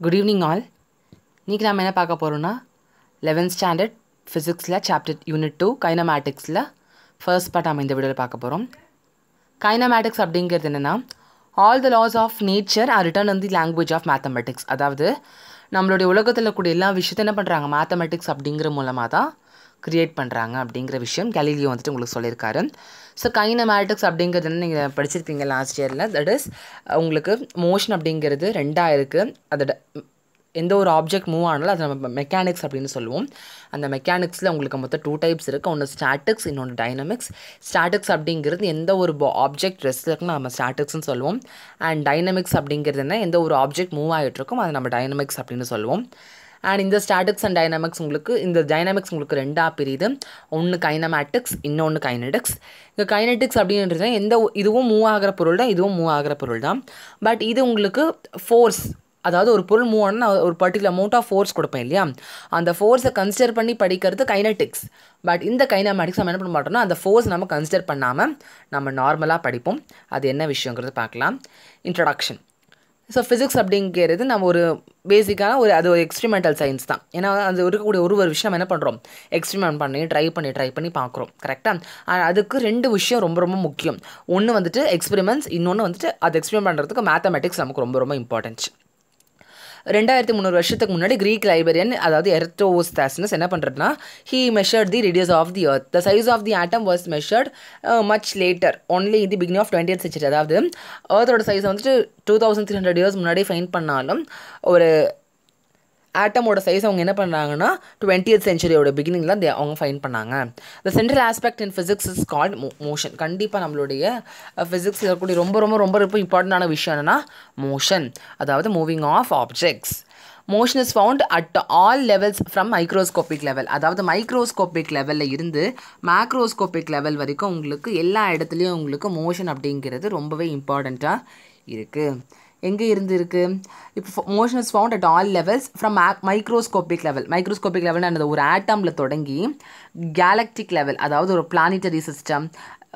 Good evening all. இன்றைக்கி நம்ம என்ன பார்க்க போகிறோம்னா 11th ஸ்டாண்டர்ட் ஃபிசிக்ஸில் சாப்டர் யூனிட் 2 கைனமேட்டிக்ஸில் ஃபர்ஸ்ட் பார்ட் நம்ம இந்த வீடியோவில் பார்க்க போகிறோம். கைனமேட்டிக்ஸ் அப்படிங்கிறது என்னென்னா all the laws of nature are written in the language of mathematics. அதாவது நம்மளுடைய உலகத்தில் கூடிய எல்லா விஷயத்தையும் என்ன பண்ணுறாங்க, மேத்தமெட்டிக்ஸ் அப்படிங்கிற மூலமாக தான் க்ரியேட் பண்ணுறாங்க அப்படிங்கிற விஷயம் கலீலியோ வந்துட்டு உங்களுக்கு சொல்லியிருக்காரு. ஸோ கைனமேட்டிக்ஸ் அப்படிங்கிறது என்ன நீங்கள் படிச்சிருப்பீங்க லாஸ்ட் இயரில். தட் இஸ் உங்களுக்கு மோஷன் அப்படிங்கிறது ரெண்டாக இருக்குது. அதோட எந்த ஒரு ஆப்ஜெக்ட் மூவ் ஆனாலும் அதை நம்ம மெக்கானிக்ஸ் அப்படின்னு சொல்லுவோம். அந்த மெக்கானிக்ஸில் உங்களுக்கு மொத்தம் 2 டைப்ஸ் இருக்குது. ஒன்று ஸ்டாட்டிக்ஸ், இன்னொன்று டைனமிக்ஸ். ஸ்டாட்டிக்ஸ் அப்படிங்கிறது எந்த ஒரு ஆப்ஜெக்ட் ரெஸ்ட் இருக்குன்னு நம்ம ஸ்டாட்டிக்ஸ்னு சொல்லுவோம். அண்ட் டைனமிக்ஸ் அப்படிங்கிறது என்ன, எந்த ஒரு ஆப்ஜெக்ட் மூவ் ஆகிட்டு இருக்கும் அதை நம்ம டைனமிக்ஸ் அப்படின்னு சொல்லுவோம். அண்ட் இந்த ஸ்டாட்டிக்ஸ் அண்ட் டைனமிக்ஸ் இந்த டைனமிக்ஸ் உங்களுக்கு ரெண்டாக பிரியுது. ஒன்று கைனமேட்டிக்ஸ், இன்னொன்று கைனடிக்ஸ். இந்த கைனடிக்ஸ் அப்படின்றது இதுவும் மூவ் ஆகிற பொருள் தான், இதுவும் மூவ் ஆகிற பொருள் தான். பட் இது உங்களுக்கு ஃபோர்ஸ், அதாவது ஒரு பொருள் மூவ் ஆனால் ஒரு பர்டிகுலர் அமௌண்ட் ஆஃப் ஃபோர்ஸ் கொடுப்பேன் இல்லையா, அந்த ஃபோர்ஸை கன்சிடர் பண்ணி படிக்கிறது கைனடிக்ஸ். பட் இந்த கைனமேட்டிக்ஸ் நம்ம என்ன பண்ண மாட்டோம்னா அந்த ஃபோர்ஸ் நம்ம கன்சிடர் பண்ணாமல் நம்ம நார்மலாக படிப்போம். அது என்ன விஷயங்கிறது பார்க்கலாம். இன்ட்ரடக்ஷன். ஸோ ஃபிசிக்ஸ் அப்படிங்கிறது நம்ம ஒரு பேசிக்கான அது ஒரு எக்ஸ்பிரிமெண்டல் சயின்ஸ் தான். ஏன்னா அது இருக்கக்கூடிய ஒரு விஷயம் நம்ம என்ன பண்ணுறோம், எக்ஸ்பிரிமெண்ட் பண்ணி ட்ரை பண்ணி பார்க்குறோம். கரெக்டாக? அதுக்கு 2 விஷயம் ரொம்ப ரொம்ப முக்கியம். ஒன்று வந்துட்டு எக்ஸ்பிரிமெண்ட்ஸ், இன்னொன்று வந்துட்டு அது எக்ஸ்பிரிமெண்ட் பண்ணுறதுக்கு மேத்தமெட்டிக்ஸ் நமக்கு ரொம்ப ரொம்ப இம்பார்ட்டன்ட். 2300 வருஷத்துக்கு முன்னாடி கிரீக் லைப்ரரியன், அதாவது எரட்டோஸ்தாஸ்னஸ் என்ன பண்ணுறதுனா, he measured the radius of the earth. The size of the atom was measured much later only in the beginning of 20th century. அதாவது எர்த்தோட சைஸை வந்துட்டு 2300 இயர்ஸ் முன்னாடி ஃபைண்ட் பண்ணாலும் ஒரு ஆட்டமோட சைஸ் அவங்க என்ன பண்ணுறாங்கன்னா 20th century பிகினிங்கில் அவங்க ஃபைண்ட் பண்ணாங்க. The central aspect in physics is called motion. கண்டிப்பாக நம்மளுடைய ஃபிசிக்ஸில் இருக்கக்கூடிய ரொம்ப ரொம்ப ரொம்ப ரொம்ப இம்பார்ட்டண்டான விஷயம் என்னென்னா மோஷன், அதாவது moving of objects. Motion is found at all levels from microscopic level. அதாவது மைக்ரோஸ்கோபிக் லெவலில் இருந்து மேக்ரோஸ்கோபிக் லெவல் வரைக்கும் உங்களுக்கு எல்லா இடத்துலையும் உங்களுக்கு மோஷன் அப்படிங்கிறது ரொம்பவே இம்பார்ட்டண்ட்டாக இருக்குது. எங்கே இருந்து இருக்குது இப்போ motion is found at all levels from microscopic level. Microscopic லெவல்னு ஒரு ஆட்டமில் தொடங்கி கேலக்டிக் லெவல், அதாவது ஒரு பிளானிட்டரி சிஸ்டம்,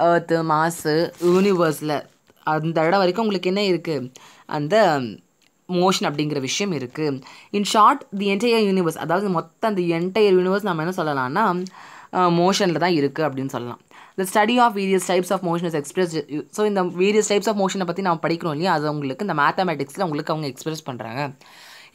எர்த்து, மாஸு, யூனிவர்ஸில் அந்த இடம் வரைக்கும் உங்களுக்கு என்ன இருக்குது, அந்த மோஷன் அப்படிங்கிற விஷயம் இருக்குது. In short the entire universe, அதாவது மொத்தம் அந்த என்டையர் யூனிவர்ஸ் நம்ம என்ன சொல்லலாம்னா மோஷனில் தான் இருக்குது அப்படின்னு சொல்லலாம். The study of various types of motion is expressed. So இந்த various types of motion பற்றி நம்ம படிக்கிறோம் இல்லையா, அது உங்களுக்கு இந்த மேத்தமெட்டிக்ஸில் உங்களுக்கு அவங்க எக்ஸ்பிரஸ் பண்ணுறாங்க.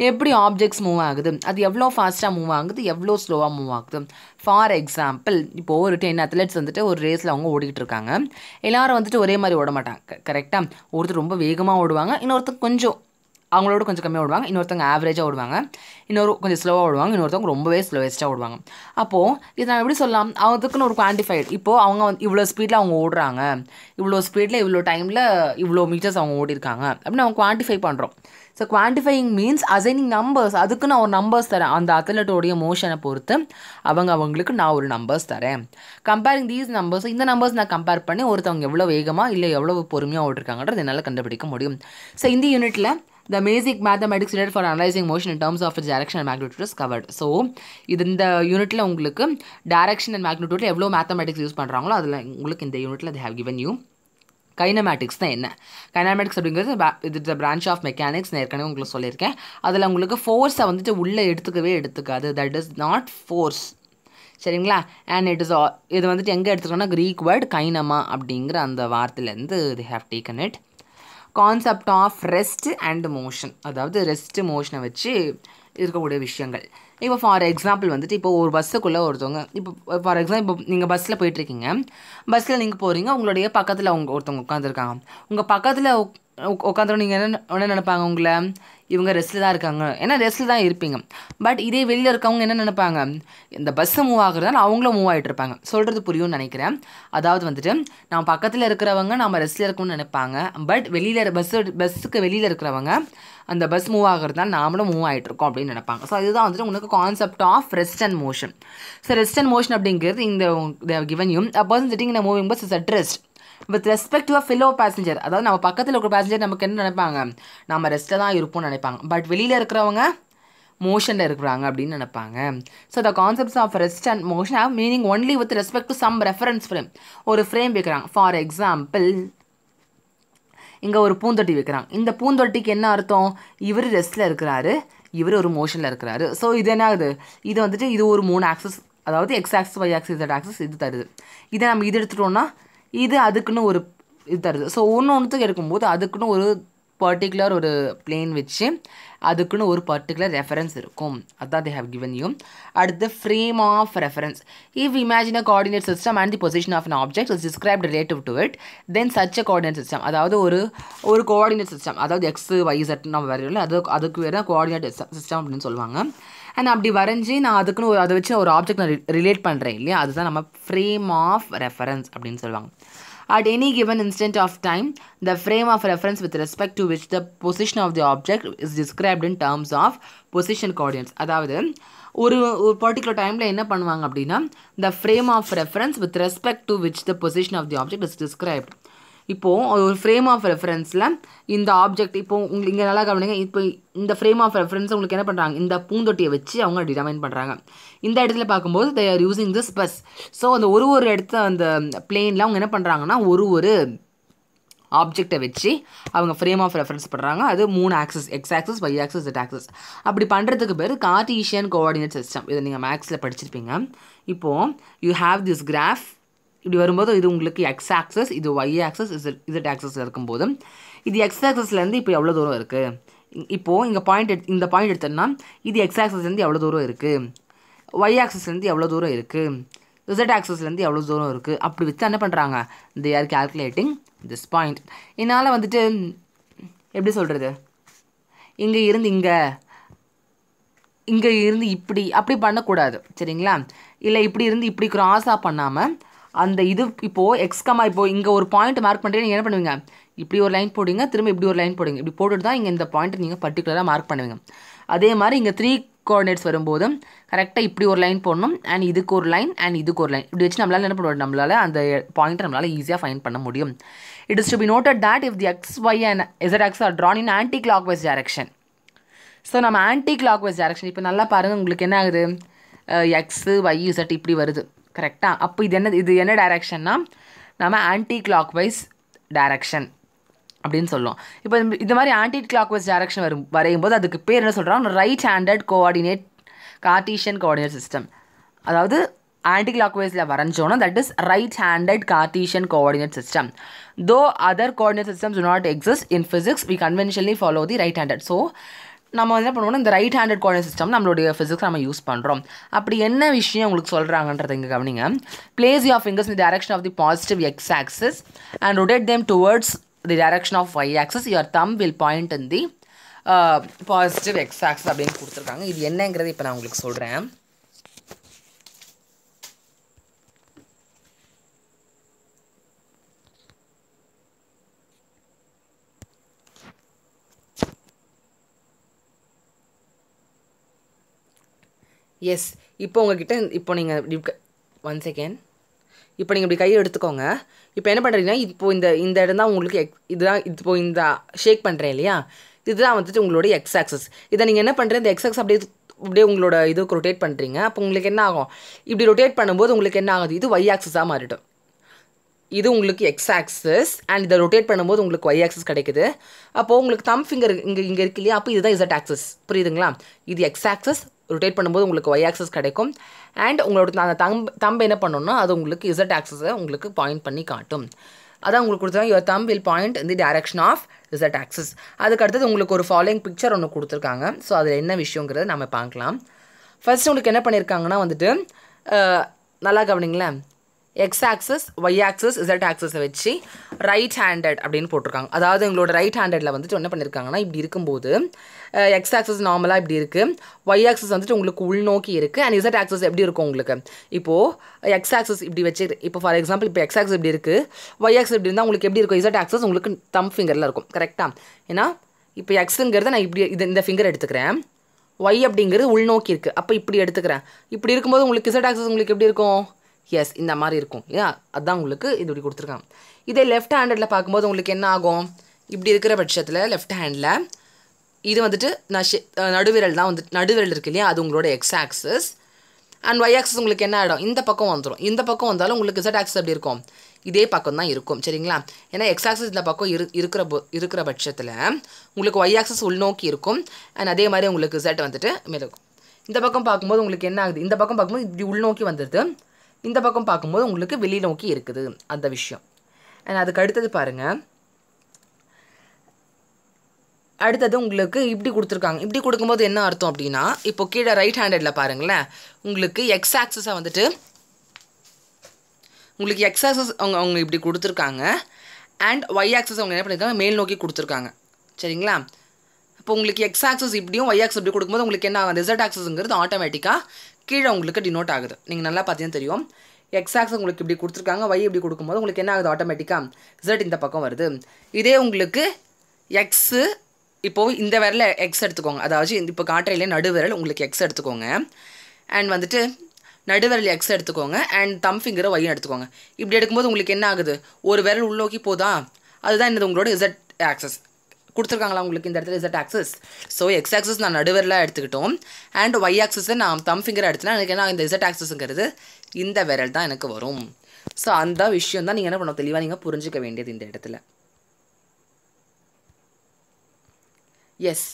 எப்படி ஆப்ஜெக்ட்ஸ் மூவ் ஆகுது, அது எவ்வளோ ஃபாஸ்ட்டாக மூவ் ஆகுது, எவ்வளோ ஸ்லோவாக மூவ் ஆகுது. ஃபார் எக்ஸாம்பிள், இப்போது ஒரு 10 அத்லெட்ஸ் வந்துட்டு ஒரு ரேஸில் அவங்க ஓடிக்கிட்டு இருக்காங்க. எல்லாரும் வந்துட்டு ஒரே மாதிரி ஓட மாட்டாங்க. கரெக்டாக? ஒருத்தர் ரொம்ப வேகமாக ஓடுவாங்க, இன்னொருத்தர் கொஞ்சம் அவங்களோட கொஞ்சம் கம்மியாக ஓடுவாங்க, இன்னொருத்தவங்க ஆவரேஜாக ஓடுவாங்க, இன்னொரு கொஞ்சம் ஸ்லோவாக ஓடுவாங்க, இன்னொருத்தவங்க ரொம்பவே ஸ்லோவஸ்ட்டாக ஓடுவாங்க. அப்போது இது நான் எப்படி சொல்லலாம், அதுக்குன்னு ஒரு குவான்டிஃபைடு. இப்போது அவங்க இவ்வளோ ஸ்பீடில் அவங்க ஓடுறாங்க, இவ்வளோ ஸ்பீடில் இவ்வளோ டைமில் இவ்வளோ மீட்டர்ஸ் அவங்க ஓடிருக்காங்க அப்படின்னு அவங்க குவான்டிஃபை பண்ணுறோம். So quantifying means assigning numbers. அதுக்கு நான் ஒரு நம்பர்ஸ் தரேன், அந்த அத்லெட்டோடைய மோஷனை பொறுத்து அவங்களுக்கு நான் ஒரு நம்பர்ஸ் தரேன். கம்பேரிங் தீஸ் நம்பர்ஸ், இந்த நம்பர்ஸ் நான் கம்பேர் பண்ணி ஒருத்தவங்க எவ்வளோ வேகமாக இல்லை எவ்வளோ பொறுமையாக ஓடிருக்காங்கன்றது என்னால் கண்டுபிடிக்க முடியும். ஸோ இந்த யூனிட்டில் the basic mathematics needed for analyzing motion in terms of its direction and magnitude is covered. So இந்த யூனிட்டில் உங்களுக்கு டைரக்ஷன் அண்ட் மேக்னிடியூட்டில் எவ்வளோ மேத்தமெட்டிக்ஸ் யூஸ் பண்ணுறாங்களோ அதில் உங்களுக்கு இந்த யூனிட்டில் they have given you. Kinematics தான் என்ன? கைனமேட்டிக்ஸ் அப்படிங்கிறது இது பிரான்ச் ஆஃப் மெக்கானிக்ஸ். நான் ஏற்கனவே உங்களுக்கு சொல்லியிருக்கேன். அதில் உங்களுக்கு ஃபோர்ஸை வந்துட்டு உள்ளே எடுத்துக்காது. That is not force. சரிங்களா? அண்ட் இது வந்துட்டு எங்கே எடுத்துக்கோன்னா க்ரீக் வேர்ட் கைனமா அப்படிங்கிற அந்த வார்த்தையிலேருந்து they have taken it. Concept of rest and motion, அதாவது ரெஸ்ட் மோஷனை வச்சு இருக்கக்கூடிய விஷயங்கள். இப்போ ஃபார் எக்ஸாம்பிள் வந்துட்டு இப்போ ஒரு பஸ்ஸுக்குள்ளே ஒருத்தவங்க, இப்போ ஃபார் எக்ஸாம்பிள் இப்போ நீங்கள் பஸ்ஸில் போயிட்டுருக்கீங்க, பஸ்ஸில் நீங்கள் போகிறீங்க, உங்களுடைய பக்கத்தில் ஒருத்தவங்க உட்காந்துருக்காங்க. உங்கள் பக்கத்தில் உட்காந்துரும் நீங்கள் என்ன நினைப்பாங்க, உங்களை இவங்க ரெஸ்ட்டில் தான் இருக்காங்க, ஏன்னா ரெஸ்ட்டில் தான் இருப்பீங்க. பட் இதே வெளியில் இருக்கவங்க என்ன நினைப்பாங்க, இந்த பஸ்ஸை மூவ் ஆகுறதால அவங்களும் மூவ் ஆகிட்டு இருப்பாங்க. சொல்கிறது புரியும்னு நினைக்கிறேன். அதாவது வந்துட்டு நம்ம பக்கத்தில் இருக்கிறவங்க நம்ம ரெஸ்ட்டில் இருக்கணும்னு நினைப்பாங்க. பட் வெளியில் பஸ்ஸுக்கு வெளியில் இருக்கிறவங்க அந்த பஸ் மூவ் ஆகுறதுனால நாமளும் மூவ் ஆகிட்டு இருக்கோம் அப்படின்னு நினைப்பாங்க. ஸோ இதுதான் வந்துட்டு உங்களுக்கு concept of rest and motion. So rest and motion அப்படிங்கிறது இந்த they have given you a person sitting in a moving bus is at rest with respect to a fellow passenger. அதாவது நம்ம பக்கத்தில் இருக்கிற பேசஞ்சர் நமக்கு என்ன நினைப்பாங்க, நம்ம ரெஸ்ட்டில் தான் இருப்போம்னு நினைப்பாங்க. பட் வெளியில் இருக்கிறவங்க மோஷனில் இருக்கிறாங்க அப்படின்னு நினைப்பாங்க. So the concepts of rest and motion have meaning only with respect to some reference frame. ஒரு ஃப்ரேம் வைக்கிறாங்க. ஃபார் எக்ஸாம்பிள் இங்கே ஒரு பூந்தொட்டி வைக்கிறாங்க. இந்த பூந்தொட்டிக்கு என்ன அர்த்தம்? இவர் ரெஸ்ட்டில் இருக்கிறாரு, இவர் ஒரு மோஷனில் இருக்கிறாரு. ஸோ இது என்ன ஆகுது? இது வந்துட்டு இது ஒரு 3 ஆக்சஸ், அதாவது X axis, Y axis, Z axis இது தருது. இதை நம்ம இது எடுத்துட்டோம்னா இது அதுக்குன்னு ஒரு இது தருது. ஸோ ஒன்றுத்துக்கு எடுக்கும்போது அதுக்குன்னு ஒரு பர்டிகுலர் ஒரு பிளேன் வச்சு அதுக்குன்னு ஒரு பர்டிகுலர் ரெஃபரன்ஸ் இருக்கும். அதான் they have given you. அடுத்து frame of reference. If we imagine a coordinate system and the position of an object is described relative to it, then such a coordinate system, அதாவது ஒரு coordinate system, அதாவது X Y Z நம்ம வரையில அதுக்கு வேறு coordinate system அப்படின்னு சொல்லுவாங்க. And அப்படி வரைஞ்சி நான் அதுக்குன்னு அதை வச்சு ஒரு ஆப்ஜெக்ட் நான் ரிலேட் பண்ணுறேன் இல்லையா, அதுதான் நம்ம ஃப்ரேம் ஆஃப் ரெஃபரன்ஸ் அப்படின்னு சொல்லுவாங்க. At any given instant of time, the frame of reference with respect to which the position of the object is described in terms of position coordinates. அதாவது ஒரு particular டைமில் என்ன பண்ணுவாங்க அப்படின்னா, the frame of reference with respect to which the position of the object is described. இப்போது ஒரு frame of ரெஃபரன்ஸில் இந்த object இப்போது உங்களுக்கு இங்கே நல்லா கவனிங்க. இப்போ இந்த ஃப்ரேம் ஆஃப் ரெஃபரன்ஸ் உங்களுக்கு என்ன பண்ணுறாங்க, இந்த பூந்தொட்டியை வச்சு அவங்க டிட்டர்மைன் பண்ணுறாங்க. இந்த இடத்துல பார்க்கும்போது they are using this bus. So அந்த ஒரு இடத்த அந்த பிளேனில் அவங்க என்ன பண்ணுறாங்கன்னா ஒரு ஆப்ஜெக்டை வச்சு அவங்க ஃப்ரேம் ஆஃப் ரெஃபரன்ஸ் பண்ணுறாங்க. அது 3 axes, X axis, Y axis, Z axis. அப்படி பண்ணுறதுக்கு பேர் கார்ட்டீசியன் கோஆர்டினேட் சிஸ்டம். இதை நீங்கள் மேக்ஸில் படிச்சிருப்பீங்க. இப்போது யூ ஹாவ் திஸ் கிராஃப். இப்படி வரும்போது இது உங்களுக்கு எக்ஸ் ஆக்சஸ், இது ஒய் ஆக்சஸ், இசட் ஆக்சஸில் இருக்கும்போது இது எக்ஸ் ஆக்சஸ்லேருந்து இப்போ எவ்வளோ தூரம் இருக்குது. இப்போது இந்த பாயிண்ட் எடுத்தோம்னா இது எக்ஸ் ஆக்சஸ்லேருந்து எவ்வளோ தூரம் இருக்குது, ஒய் ஆக்சஸ்லேருந்து எவ்வளோ தூரம் இருக்குது, இசட் ஆக்சஸ்லேருந்து எவ்வளோ தூரம் இருக்குது. அப்படி வச்சு என்ன பண்ணுறாங்க, they are calculating this point. என்னால் வந்துட்டு எப்படி சொல்கிறது, இங்கே இருந்து இப்படி அப்படி பண்ணக்கூடாது சரிங்களா. இல்லை இப்படி இருந்து இப்படி க்ராஸாக பண்ணாமல் அந்த இது இப்போது எக்ஸ்கமா இப்போது இங்கே ஒரு பாயிண்ட் மார்க் பண்ணுறீங்க, நீங்கள் என்ன பண்ணுவீங்க, இப்படி ஒரு லைன் போடுவீங்க, திரும்ப இப்படி ஒரு லைன் போடுவீங்க. இப்படி போட்டுட்டு தான் இங்கே இந்த பாயிண்ட்டை நீங்கள் பர்டிகுலராக மார்க் பண்ணுவீங்க. அதே மாதிரி இங்கே 3 கோஆர்டினேட்ஸ் வரும்போது கரெக்டாக இப்படி ஒரு லைன் போடணும், அண்ட் இதுக்கு ஒரு லைன், அண்ட் இதுக்கு ஒரு லைன். இப்படி வச்சு நம்மளால் என்ன பண்ணுவோம், நம்மளால் அந்த பாயிண்ட்டை நம்மளால் ஈஸியாக ஃபைண்ட் பண்ண முடியும். It is to be noted that if the X Y and Z axes are drawn in anticlockwise direction. So நம்ம ஆன்டி கிளாக் வைஸ் டைரக்ஷன் இப்போ நல்லா பாருங்கள், உங்களுக்கு என்ன ஆகுது, எக்ஸு ஒய் இசட் இப்படி வருது கரெக்டாக. அப்போ இது என்ன டைரக்ஷன்னா நம்ம ஆன்டி கிளாக் வைஸ் டைரக்ஷன் அப்படின்னு சொல்லுவோம். இப்போ இந்த மாதிரி ஆன்டி கிளாக் வைஸ் டைரக்ஷன் வரையும் போது அதுக்கு பேர் என்ன சொல்கிறோம், right handed coordinate Cartesian coordinate system. அதாவது ஆன்டி கிளாக் வைஸில் வரைஞ்சோன்னா that is right handed Cartesian coordinate system. Though other coordinate systems do not exist in physics, we conventionally follow the right handed. ஸோ நம்ம என்ன பண்ணுவோம்னா இந்த ரைட் ஹேண்டட் கோஆர்டினேட் சிஸ்டம் நம்மளுடைய physics நம்ம யூஸ் பண்ணுறோம். அப்படி என்ன விஷயம் உங்களுக்கு சொல்கிறாங்கன்றதை இங்கே கவனிங்க. Place your fingers in the direction of the positive X axis and rotate them towards the direction of Y axis. Your thumb will point in the positive X axis அப்படின்னு கொடுத்துருக்காங்க. இது என்னங்கிறது இப்போ நான் உங்களுக்கு சொல்கிறேன். எஸ், இப்போ உங்ககிட்ட இப்போ நீங்கள் இப்படி 1 செகண்ட், இப்போ நீங்கள் இப்படி கையை எடுத்துக்கோங்க. இப்போ என்ன பண்ணுறீங்கன்னா, இந்த இடம் தான் உங்களுக்கு இதுதான். இப்போ இந்த ஷேக் பண்ணுறேன் இல்லையா, இதுதான் வந்துட்டு உங்களுடைய எக்ஸ் ஆக்சஸ். இதை நீங்கள் என்ன பண்ணுறேன், இந்த எக்ஸ் ஆக்சஸ் அப்படியே உங்களோட இதுக்கு ரொட்டேட் பண்ணுறீங்க. அப்போ உங்களுக்கு என்ன ஆகும், இப்படி ரொட்டேட் பண்ணும்போது உங்களுக்கு என்ன ஆகுது, இது ஒய் ஆக்சஸாக மாறிடும். இது உங்களுக்கு எக்ஸ் ஆக்சஸ் அண்ட் இதை ரொட்டேட் பண்ணும்போது உங்களுக்கு ஒய் ஆக்சஸ் கிடைக்குது. அப்போது உங்களுக்கு தம் ஃபிங்கர் இங்கே இருக்கு இல்லையா, அப்போ இதுதான் இசட் ஆக்சஸ். புரியுதுங்களா? இது எக்ஸ் ஆக்சஸ், ரொட்டேட் பண்ணும்போது உங்களுக்கு ஒய் ஆக்சஸ் கிடைக்கும். அண்ட் உங்களோட அந்த தம்பை என்ன பண்ணணும்னா அது உங்களுக்கு இசட் ஆக்சஸை உங்களுக்கு பாயிண்ட் பண்ணி காட்டும். அதான் உங்களுக்கு கொடுத்துருக்காங்க, your thumb will point in the direction of Z axis. அதுக்கு அடுத்தது உங்களுக்கு ஒரு ஃபாலோயிங் பிக்சர் ஒன்று கொடுத்துருக்காங்க. ஸோ அதில் என்ன விஷயங்கிறத நம்ம பார்க்கலாம். ஃபர்ஸ்ட் உங்களுக்கு என்ன பண்ணியிருக்காங்கன்னா வந்துட்டு நல்லா கவனிங்களேன், X axis, Y axis, Z ஆக்சஸை வச்சு ரைட் ஹேண்டட் அப்படின்னு போட்டிருக்காங்க. அதாவது உங்களோட ரைட் ஹேண்டடில் வந்துட்டு என்ன பண்ணியிருக்காங்கன்னா, இப்படி இருக்கும்போது எக்ஸ் ஆக்சஸ் நார்மலாக இப்படி இருக்குது, ஒய் ஆக்சஸ் வந்துட்டு உங்களுக்கு உள்நோக்கி இருக்குது, அண்ட் இசட் ஆக்சஸ் எப்படி இருக்கும் உங்களுக்கு. இப்போது எக்ஸ் ஆக்சஸ் இப்படி வச்சு, இப்போ ஃபார் எக்ஸாம்பிள் இப்போ எக்ஸ் ஆக்சஸ் இப்படி இருக்குது, ஒய் ஆக்சஸ் இப்படி இருந்தால் உங்களுக்கு எப்படி இருக்கும், இசட் ஆக்சஸ் உங்களுக்கு தம் ஃபிங்கரில் இருக்கும். கரெக்டாக? ஏன்னா இப்போ எக்ஸுங்கிறத நான் இப்படி இந்த ஃபிங்கர் எடுத்துக்கிறேன், ஒய் அப்படிங்கிறது உள்நோக்கி இருக்குது, அப்போ இப்படி எடுத்துக்கிறேன். இப்படி இருக்கும்போது உங்களுக்கு இசட் ஆக்சஸ் உங்களுக்கு எப்படி இருக்கும், எஸ் இந்த மாதிரி இருக்கும் இல்லையா. அதுதான் உங்களுக்கு இது இப்படி கொடுத்துருக்காங்க. இதே லெஃப்ட் ஹேண்டடில் பார்க்கும்போது உங்களுக்கு என்ன ஆகும், இப்படி இருக்கிற பட்சத்தில் லெஃப்ட் ஹேண்டில் இது வந்துட்டு நடுவிரல் தான் வந்துட்டு, நடுவிரல் இருக்கு இல்லையா, அது உங்களோட X axis. And Y axis உங்களுக்கு என்ன ஆகிடும், இந்த பக்கம் வந்துடும். இந்த பக்கம் வந்தாலும் உங்களுக்கு இசட் ஆக்சஸ் எப்படி இருக்கும், இதே பக்கம் தான் இருக்கும் சரிங்களா. ஏன்னா எக்ஸ் ஆக்சஸ் இந்த பக்கம் இருக்கிற பட்சத்தில் உங்களுக்கு ஒய் ஆக்சஸ் உள்நோக்கி இருக்கும். அண்ட் அதே மாதிரி உங்களுக்கு Z வந்துட்டு மேலே இருக்கும். இந்த பக்கம் பார்க்கும்போது உங்களுக்கு என்ன ஆகுது, இந்த பக்கம் பார்க்கும்போது இப்படி உள்நோக்கி வந்துடுது, இந்த பக்கம் பார்க்கும்போது உங்களுக்கு வெளி நோக்கி இருக்குது அந்த விஷயம். அண்ட் அதுக்கு அடுத்தது பாருங்கள், அடுத்தது உங்களுக்கு இப்படி கொடுத்துருக்காங்க. இப்படி கொடுக்கும்போது என்ன அர்த்தம் அப்படின்னா, இப்போ கீழே ரைட் ஹேண்டடில் பாருங்களேன், உங்களுக்கு எக்ஸ் ஆக்சஸை வந்துட்டு உங்களுக்கு எக்ஸ் ஆக்சஸ் அவங்க இப்படி கொடுத்துருக்காங்க. அண்ட் ஒய் ஆக்சஸ் அவங்க என்ன பண்ணியிருக்காங்க, மேல் நோக்கி கொடுத்துருக்காங்க சரிங்களா. இப்போ உங்களுக்கு எக்ஸ் ஆக்சஸ் இப்படியும் ஒய் ஆக்சஸ் இப்படி கொடுக்கும்போது உங்களுக்கு என்ன ஆகுது, Z ஆக்சஸ்ங்கிறது ஆட்டோமேட்டிக்காக கீழே உங்களுக்கு டினோட் ஆகுது. நீங்கள் நல்லா பார்த்தீங்கன்னா தெரியும், எக்ஸ் ஆக்சஸ் உங்களுக்கு இப்படி கொடுத்துருக்காங்க, ஒய் இப்படி கொடுக்கும்போது உங்களுக்கு என்ன ஆகுது, ஆட்டோமேட்டிக்காக Z இந்த பக்கம் வருது. இதே உங்களுக்கு எக்ஸு இப்போது இந்த விரல எக்ஸ் எடுத்துக்கோங்க, அதாவது இப்போ காட்டுறையிலே நடுவிரல் உங்களுக்கு எக்ஸ் எடுத்துக்கோங்க. அண்ட் வந்துட்டு நடுவிரல் எக்ஸ் எடுத்துக்கோங்க. அண்ட் தம் ஃபிங்கரை ஒய்ன்னு எடுத்துக்கோங்க. இப்படி எடுக்கும்போது உங்களுக்கு என்ன ஆகுது, ஒரு விரல் உள்நோக்கி போதா, அதுதான் என்னது உங்களோட Z ஆக்சஸ் கொடுத்துருக்காங்களா உங்களுக்கு இந்த இடத்துல Z access. So X access நான் நடுவிரலாக எடுத்துக்கிட்டோம். அண்ட் ஒய் ஆக்சஸை நான் தம் ஃபிங்கரை எடுத்துனா எனக்கு என்ன, இந்த Z ஆக்சஸுங்கிறது இந்த விரல் தான் எனக்கு வரும். ஸோ அந்த விஷயம் தான் நீங்கள் என்ன பண்ணணும், தெளிவாக நீங்கள் புரிஞ்சிக்க வேண்டியது இந்த இடத்துல. எஸ்,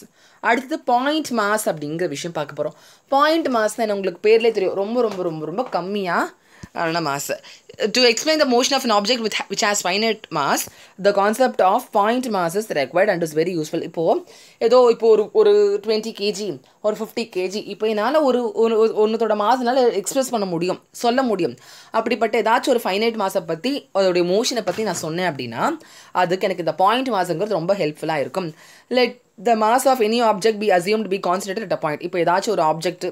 அடுத்தது பாயிண்ட் மாஸ் அப்படிங்கிற விஷயம் பார்க்க போகிறோம். பாயிண்ட் மாஸ்னால் என்ன, உங்களுக்கு பேர்லேயே தெரியும், ரொம்ப ரொம்ப ரொம்ப ரொம்ப கம்மியான mass. To explain the motion of an object which has finite mass, the concept of point mass is required and is very useful. இப்போது ஒரு 20 kg ஒரு 50 kg இப்போ என்னால் ஒன்றத்தோட மாஸ்னால் எக்ஸ்பிரஸ் பண்ண முடியும், சொல்ல முடியும். அப்படிப்பட்ட ஏதாச்சும் ஒரு ஃபைனைட் மாஸை பற்றி அதோடைய மோஷனை பற்றி நான் சொன்னேன் அப்படின்னா அதுக்கு எனக்கு இந்த பாயிண்ட் மாஸுங்கிறது ரொம்ப ஹெல்ப்ஃபுல்லாக இருக்கும். Let the mass of any object be assumed to be concentrated at a point. இப்போ ஏதாச்சும் ஒரு ஆப்ஜெக்ட்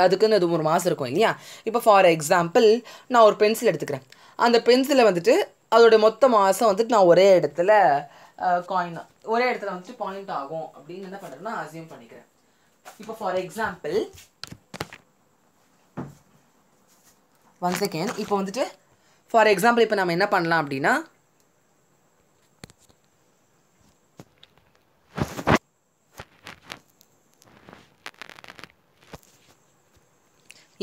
அதுக்குன்னு அது ஒரு மாஸ் இருக்கும் இல்லையா. இப்போ ஃபார் எக்ஸாம்பிள் நான் ஒரு பென்சில் எடுத்துக்கிறேன். அந்த பென்சிலை வந்துட்டு அதோட மொத்த மாசம் வந்துட்டு நான் ஒரே இடத்துல ஒரே இடத்துல வந்துட்டு பாயிண்ட் ஆகும் அப்படின்னு என்ன பண்ணுறேன்னா அசியூம் பண்ணிக்கிறேன். இப்போ ஃபார் எக்ஸாம்பிள் ஒன் செகண்ட், இப்போ வந்துட்டு ஃபார் எக்ஸாம்பிள் இப்போ நம்ம என்ன பண்ணலாம் அப்படின்னா,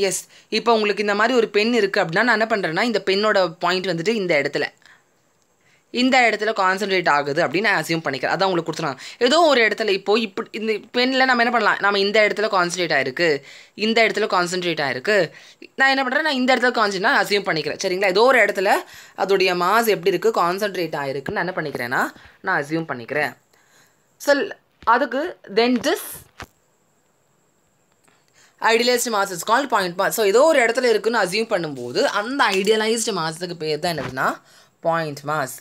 எஸ் இப்போ உங்களுக்கு இந்த மாதிரி ஒரு பென் இருக்குது அப்படின்னா நான் என்ன பண்ணுறேன்னா இந்த பென்னோட பாயிண்ட் வந்துட்டு இந்த இடத்துல கான்சன்ட்ரேட் ஆகுது அப்படின்னு நான் அசியூம் பண்ணிக்கிறேன். அதான் உங்களுக்கு கொடுத்துருவாங்க. ஏதோ ஒரு இடத்துல இப்போது இப்படி இந்த பெண்ணில் நம்ம என்ன பண்ணலாம், நம்ம இந்த இடத்துல கான்சன்ட்ரேட் ஆகிருக்கு, இந்த இடத்துல கான்சன்ட்ரேட் ஆகிருக்கு, நான் என்ன பண்ணுறேன், நான் இந்த இடத்துல கான்சன்ட்ரேட் நான் அசியூம் பண்ணிக்கிறேன் சரிங்களா. ஏதோ ஒரு இடத்துல அதோடைய மாஸ் எப்படி இருக்குது, கான்சன்ட்ரேட் ஆகிருக்குன்னு நான் என்ன பண்ணிக்கிறேன்னா நான் அசியூம் பண்ணிக்கிறேன். ஸோ அதுக்கு then this idealised mass is called point mass. So ஏதோ ஒரு இடத்துல இருக்குன்னு அசியூம் பண்ணும்போது அந்த ஐடியலைஸ்டு மாஸுக்கு பேர் தான் என்னதுன்னா point mass.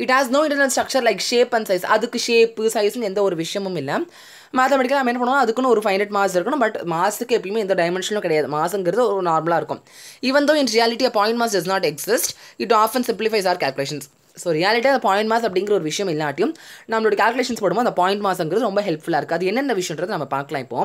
It has no internal structure like shape and size. அதுக்கு ஷேப்பு சைஸ்ன்னு எந்த ஒரு விஷயமும் இல்லை. மேத்தமெட்டிக்கலாக நம்ம என்ன பண்ணுவோம், அதுக்குன்னு ஒரு ஃபைனட் மாஸ் இருக்கணும். பட் மாஸுக்கு எப்பயுமே எந்த டைமென்ஷனும் கிடையாது. மாஸுங்கிறது ஒரு நார்மலாக இருக்கும். Even though in reality point mass does not exist, it often simplifies our calculations. So ரியாலிட்டியாக அந்த பாயிண்ட் மாஸ் அப்படிங்கிற ஒரு விஷயம் இல்லாட்டியும் நம்மளோட கால்குலேஷன்ஸ் போடும்போது அந்த பாயிண்ட் மாஸ்ங்கிறது ரொம்ப ஹெல்ப்ஃபுல்லாக இருக்குது. அது என்னென்ன விஷயன்றது நம்ம பார்க்கலாம். இப்போ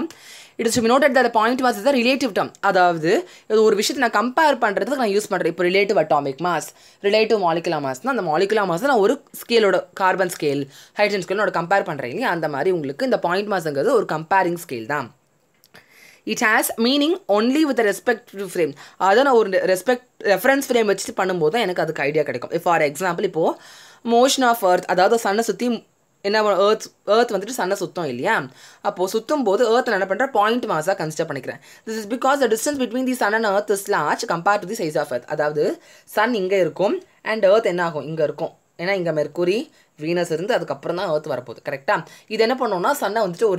it is to be noted that the point mass is the relative term. அதாவது இது ஒரு விஷயத்தை நான் கம்பேர் பண்ணுறதுக்கு நான் யூஸ் பண்ணுறேன். இப்போ relative atomic mass, relative molecular மாஸ்னால் அந்த மாலிகுலர் மாஸ் நான் ஒரு ஸ்கேலோட கார்பன் ஸ்கேல், ஹைட்ரஜன் ஸ்கேலோட கம்பேர் பண்ணுறேன் இல்லையா. அந்த மாதிரி உங்களுக்கு இந்த பாயிண்ட் மாஸ்ங்கிறது ஒரு கம்பேரிங் ஸ்கேல் தான். It has meaning only with respective frame. அதை நான் ஒரு ரெஃபரன்ஸ் ஃப்ரேம் வச்சுட்டு பண்ணும்போது தான் எனக்கு அதுக்கு ஐடியா கிடைக்கும். ஃபார் எக்ஸாம்பிள் இப்போது மோஷன் ஆஃப் எர்த், அதாவது சன்னை சுற்றி என்ன எர்த் வந்துட்டு சன்னை சுத்தம் இல்லையா. அப்போது சுற்றும் போது எர்த் என்ன பண்ணுற பாயிண்ட் மாஸாக கன்சிடர் பண்ணிக்கிறேன். This is because the distance between the sun and earth is large compare to the size of earth. அதாவது சன் இங்கே இருக்கும் அண்ட் எர்த் என்ன ஆகும், இங்கே இருக்கும். ஏன்னா இங்கே மெர்க்குரி வீனஸ் இருந்து அதுக்கப்புறம் தான் எர்த் வரப்போகுது கரெக்டாக. இது என்ன பண்ணோம்னா சன்னை வந்துட்டு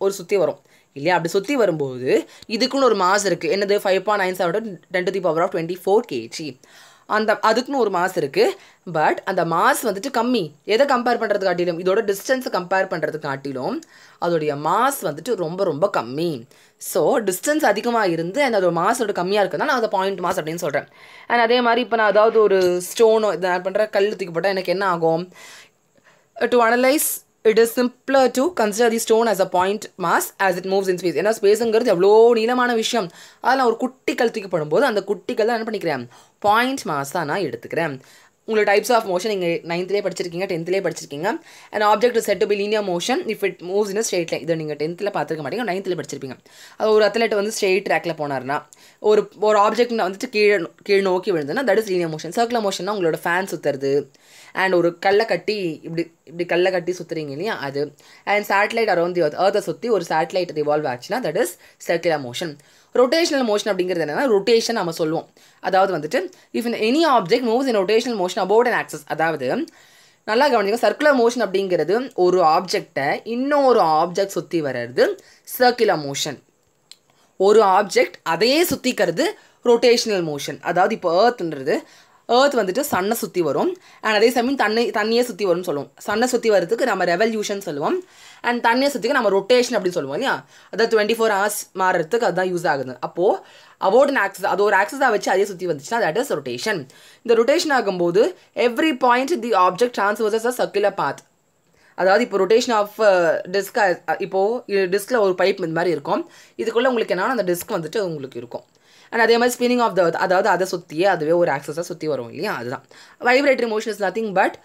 ஒரு சுற்றி வரும் இல்லையா. அப்படி சுற்றி வரும்போது இதுக்குன்னு ஒரு மாஸ் இருக்குது. என்னது 5.97 10⁻24 kg. அதுக்குன்னு ஒரு மாஸ் இருக்குது. பட் அந்த மாஸ் வந்துட்டு கம்மி. எதை கம்பேர் பண்ணுறது காட்டிலும், இதோட டிஸ்டன்ஸை கம்பேர் பண்ணுறது காட்டிலும் அதோடைய மாஸ் வந்துட்டு ரொம்ப ரொம்ப கம்மி. ஸோ டிஸ்டன்ஸ் அதிகமாக இருந்து அண்ட் அதோட மாஸோட கம்மியாக இருக்குதுன்னா நான் அதை பாயிண்ட் மாஸ் அப்படின்னு சொல்கிறேன். அண்ட் அதே மாதிரி இப்போ நான் அதாவது ஒரு ஸ்டோனோ இதை பண்ணுற கல் தூக்கி போட்டால் எனக்கு என்ன ஆகும், to analyse it is simpler to consider the stone as a point mass as it moves in space. ஏன்னா ஸ்பேஸுங்கிறது எவ்வளோ நீளமான விஷயம். அதில் நான் ஒரு குட்டிக்கல் தூக்கி போடும்போது அந்த குட்டிக்கல் தான் என்ன பண்ணிக்கிறேன், பாயிண்ட் மாஸாக நான் எடுத்துக்கிறேன். உங்களுக்கு டைப்ஸ் ஆஃப் மோஷன் நீங்கள் 9th படிச்சிருக்கீங்க 10th படிச்சிருக்கீங்க. And object set to be linear motion if it moves in straight line. இதை நீங்கள் 10th பார்த்துருக்க மாட்டீங்க, 9th படிச்சிருப்பீங்க. அது ஒரு அத்லெட் வந்து ஸ்ட்ரெயிட் ட்ராக்கில் போனார்னா ஒரு ஆப்ஜெக்ட் வந்துட்டு கீழே நோக்கி விழுதுன்னா that is linear motion. Circular மோஷன்னா உங்களோட ஃபேன் சுற்றுறது அண்ட் ஒரு கல்லை கட்டி இப்படி கல்லை கட்டி சுற்றுறீங்க இல்லையா அது. அண்ட் சேட்டலைட் அரௌண்ட் தி எர்த்தை சுற்றி ஒரு சேட்டலைட் ரிவால்வ் ஆச்சுன்னா that is circular motion. Rotational motion அப்படிங்கிறது என்னன்னா ரொட்டேஷன் நம்ம சொல்லுவோம். அதாவது வந்துட்டு if any object moves in rotational motion about an access. அதாவது நல்லா கவனிங்க, சர்க்குலர் மோஷன் அப்படிங்கிறது ஒரு ஆப்ஜெக்டை இன்னொரு ஆப்ஜெக்ட் சுற்றி வர்றது சர்க்குலர் மோஷன். ஒரு ஆப்ஜெக்ட் அதையே சுற்றிக்கிறது ரொட்டேஷனல் மோஷன். அதாவது இப்போ ஏர்த் வந்துட்டு சன்னை சுற்றி வரும் அண்ட் அதே சமயம் தண்ணியே சுற்றி வரும்னு சொல்லுவோம். சன்னை சுற்றி வரதுக்கு நம்ம ரெவல்யூஷன் சொல்லுவோம் அண்ட் தண்ணியை சுற்றிக்கு நம்ம ரொட்டேஷன் அப்படின்னு சொல்லுவோம் இல்லையா. அதாவது 24 hours மாறுறதுக்கு அதுதான் யூஸ் ஆகுது. அப்போது அபவுட் அன் ஆக்சஸ், அது ஒரு ஆக்சஸாக வச்சு அதே சுற்றி வந்துச்சுன்னா தட் இஸ் ரொட்டேஷன். இந்த ரொட்டேஷன் ஆகும்போது every point the object transverses a circular path. அதாவது இப்போ ரொட்டேஷன் ஆஃப் டிஸ்க், இப்போது டிஸ்கில் ஒரு பைப் இந்த மாதிரி இருக்கும். இதுக்குள்ளே உங்களுக்கு என்னன்னா அந்த டிஸ்க் வந்துட்டு உங்களுக்கு இருக்கும். அண்ட் அதே மாதிரி ஸ்பின்னிங் ஆஃப் த எர்த், அதாவது அதை சுற்றியே அதுவே ஒரு ஆக்சஸாக சுற்றி வரும் இல்லையா. அதுதான் vibratory motion is nothing but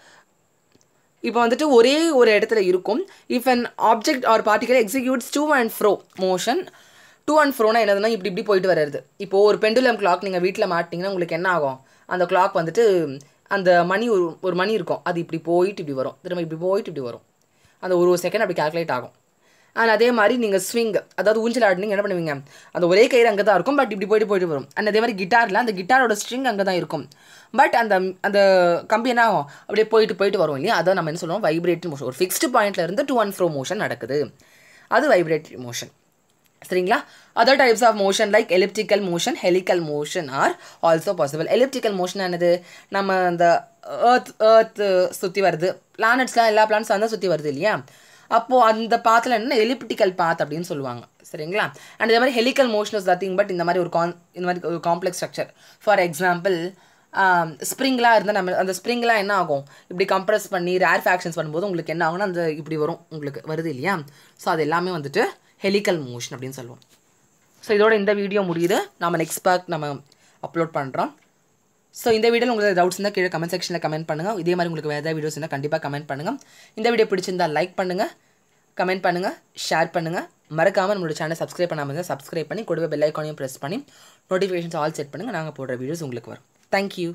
இப்போ வந்துட்டு ஒரே ஒரு இடத்துல இருக்கும். If an object or particle executes to and fro motion. To and ஃப்ரோனா என்னதுன்னா இப்படி போயிட்டு வர்றது. இப்போது ஒரு பெண்டுலம் கிளாக் நீங்கள் வீட்டில் மாட்டிங்கன்னா உங்களுக்கு என்ன ஆகும், அந்த கிளாக் வந்துட்டு அந்த மணி ஒரு மணி இருக்கும், அது இப்படி போயிட்டு இப்படி வரும், திரும்ப இப்படி போயிட்டு இப்படி வரும். அந்த ஒரு செகண்ட் அப்படி கால்குலேட் ஆகும். அண்ட் அதே மாதிரி நீங்கள் ஸ்விங், அதாவது ஊஞ்சல் ஆடினீங்க என்ன பண்ணுவீங்க, அந்த ஒரே கயிறு அங்கே தான் இருக்கும் பட் இப்படி போயிட்டு வரும். அண்ட் அதே மாதிரி கிட்டாரில் அந்த கிட்டாரோட ஸ்ட்ரிங் அங்கே தான் இருக்கும் பட் அந்த கம்பி என்ன ஆகும் அப்படியே போயிட்டு வரும் இல்லையா. அதை நம்ம என்ன சொல்லுவோம், வைப்ரேட்டரி மோஷன். ஒரு ஃபிக்ஸ்டு பாயிண்ட்ல இருந்து டூ அண்ட் ஃப்ரோ மோஷன் நடக்குது, அது வைப்ரேட்டரி மோஷன். சரிங்களா. Other types of motion like elliptical motion, helical motion are also possible. Elliptical motion என்னது, நம்ம அந்த ஏர்த் சுற்றி வருது, பிளானட்ஸ்லாம் எல்லா பிளானட்ஸ் தான் சுற்றி வருது இல்லையா. அப்போது அந்த பாத்தில் என்ன எலிப்டிக்கல் பாத் அப்படின்னு சொல்லுவாங்க. சரிங்களா. அண்ட் இதே மாதிரி helical motion is nothing but இந்த மாதிரி ஒரு காம்ப்ளெக்ஸ் ஸ்ட்ரக்சர். ஃபார் எக்ஸாம்பிள் ஸ்ப்ரிங்லாம் இருந்தால் நம்ம அந்த ஸ்ப்ரிங்லாம் என்ன ஆகும், இப்படி கம்ப்ரெஸ் பண்ணி ரேர் ஃபேக்ஷன்ஸ் பண்ணும்போது உங்களுக்கு என்ன ஆகும்னா அந்த இப்படி வரும், உங்களுக்கு வருது இல்லையா. ஸோ அது எல்லாமே வந்துட்டு ஹெலிக்கல் மோஷன் அப்படின்னு சொல்லுவோம். ஸோ இதோட இந்த வீடியோ முடியுது. நம்ம நெக்ஸ்ட் பார்ட் நம்ம அப்லோட் பண்ணுறோம். ஸோ இந்த வீடியோவில் உங்களுக்கு டவுட்ஸ் இருந்தால் கீழே கமெண்ட் செக்ஷனில் கமெண்ட் பண்ணுங்கள். இதே மாதிரி உங்களுக்கு வேறு ஏதாவது வீடியோஸ் இருந்தால் கண்டிப்பாக கமெண்ட் பண்ணுங்கள். இந்த வீடியோ பிடிச்சிருந்தால் லைக் பண்ணுங்கள், கமெண்ட் பண்ணுங்கள், ஷேர் பண்ணுங்கள். மறக்காமல் நம்மளோட சேனலை சப்ஸ்கிரைப் பண்ணாமல் இருந்தால் சப்ஸ்கிரைப் பண்ணி கூடவே பெல் ஐக்கானையும் ப்ரெஸ் பண்ணி நோட்டிஃபிகேஷன்ஸ் ஆல் செட் பண்ணுங்கள். நாங்கள் போடுற வீடியோஸ் உங்களுக்கு வரும். தேங்க்யூ.